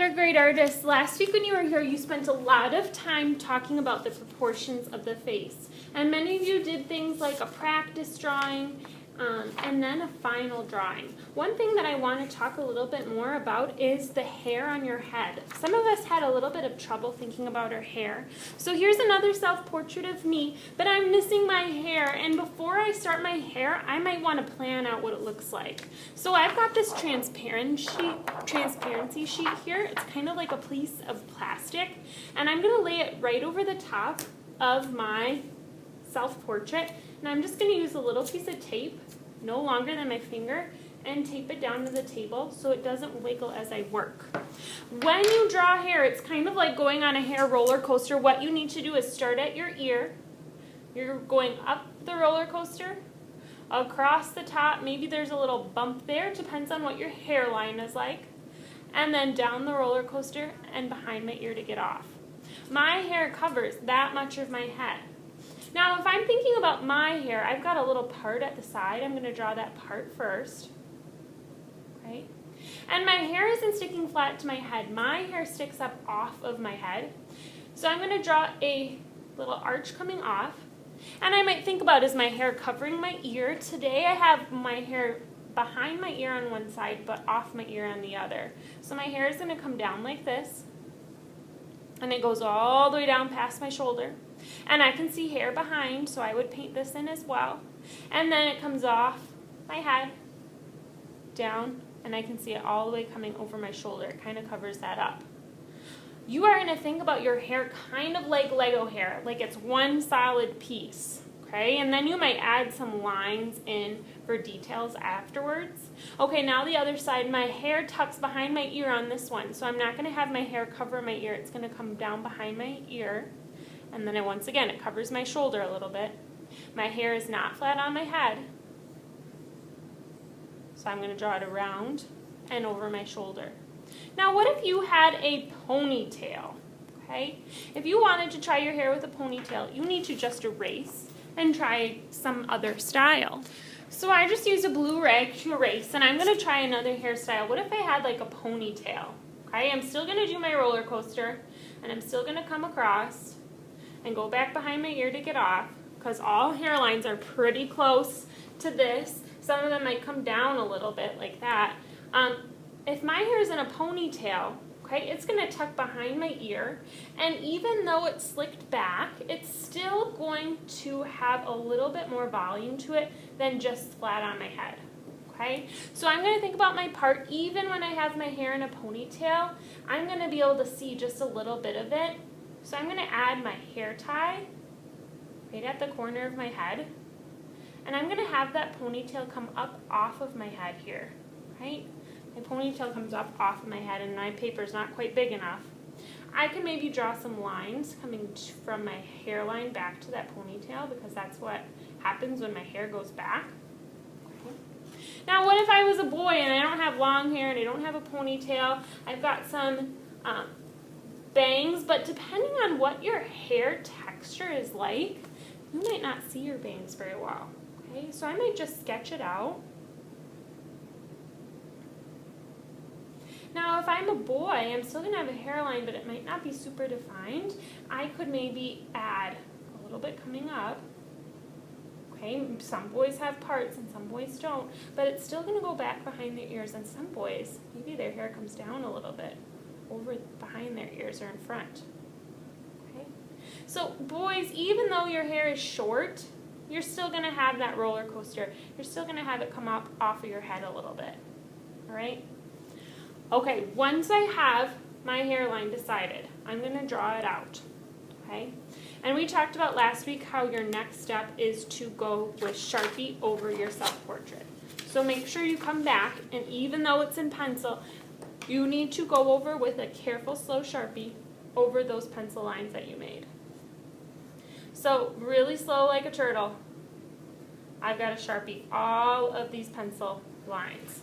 Third grade artists, last week when you were here, you spent a lot of time talking about the proportions of the face. And many of you did things like a practice drawing and then a final drawing. One thing that I want to talk a little bit more about is the hair on your head. Some of us had a little bit of trouble thinking about our hair. So here's another self-portrait of me, but I'm missing my hair. And before I start my hair, I might want to plan out what it looks like. So I've got this transparency sheet here. It's kind of like a piece of plastic. And I'm going to lay it right over the top of my self-portrait. And I'm just going to use a little piece of tape, no longer than my finger, and tape it down to the table so it doesn't wiggle as I work. When you draw hair, it's kind of like going on a hair roller coaster. What you need to do is start at your ear. You're going up the roller coaster, across the top. Maybe there's a little bump there. It depends on what your hairline is like. And then down the roller coaster and behind my ear to get off. My hair covers that much of my head. Now, if I'm thinking about my hair, I've got a little part at the side. I'm going to draw that part first, right? And my hair isn't sticking flat to my head. My hair sticks up off of my head. So I'm going to draw a little arch coming off. And I might think about, is my hair covering my ear? Today I have my hair behind my ear on one side, but off my ear on the other. So my hair is going to come down like this. And it goes all the way down past my shoulder. And I can see hair behind, so I would paint this in as well. And then it comes off my head, down, and I can see it all the way coming over my shoulder. It kind of covers that up. You are going to think about your hair kind of like Lego hair, like it's one solid piece. Okay, and then you might add some lines in for details afterwards. Okay, now the other side, my hair tucks behind my ear on this one, so I'm not going to have my hair cover my ear. It's going to come down behind my ear, and then once again, it covers my shoulder a little bit. My hair is not flat on my head, so I'm going to draw it around and over my shoulder. Now, what if you had a ponytail? Okay, if you wanted to try your hair with a ponytail, you need to just erase and try some other style. So I just used a blue rag to erase, and I'm going to try another hairstyle. What if I had like a ponytail? Okay, I'm still going to do my roller coaster, and I'm still going to come across and go back behind my ear to get off, because all hairlines are pretty close to this. Some of them might come down a little bit like that. If my hair is in a ponytail, okay, it's going to tuck behind my ear, and even though it's slicked back, it's still going to have a little bit more volume to it than just flat on my head. Okay, so I'm going to think about my part. Even when I have my hair in a ponytail, I'm going to be able to see just a little bit of it. So I'm going to add my hair tie right at the corner of my head, and I'm going to have that ponytail come up off of my head here, right? My ponytail comes up off of my head, and my paper's not quite big enough. I can maybe draw some lines coming from my hairline back to that ponytail, because that's what happens when my hair goes back. Okay. Now, what if I was a boy and I don't have long hair and I don't have a ponytail? I've got some bangs, but depending on what your hair texture is like, you might not see your bangs very well. Okay, so I might just sketch it out. Now, if I'm a boy, I'm still going to have a hairline, but it might not be super defined. I could maybe add a little bit coming up. Okay, some boys have parts and some boys don't, but it's still going to go back behind their ears, and some boys, maybe their hair comes down a little bit over behind their ears or in front. Okay, so boys, even though your hair is short, you're still going to have that roller coaster. You're still going to have it come up off of your head a little bit. All right? Okay, once I have my hairline decided, I'm going to draw it out, okay? And we talked about last week how your next step is to go with Sharpie over your self-portrait. So make sure you come back, and even though it's in pencil, you need to go over with a careful, slow Sharpie over those pencil lines that you made. So really slow like a turtle, I've got to Sharpie all of these pencil lines.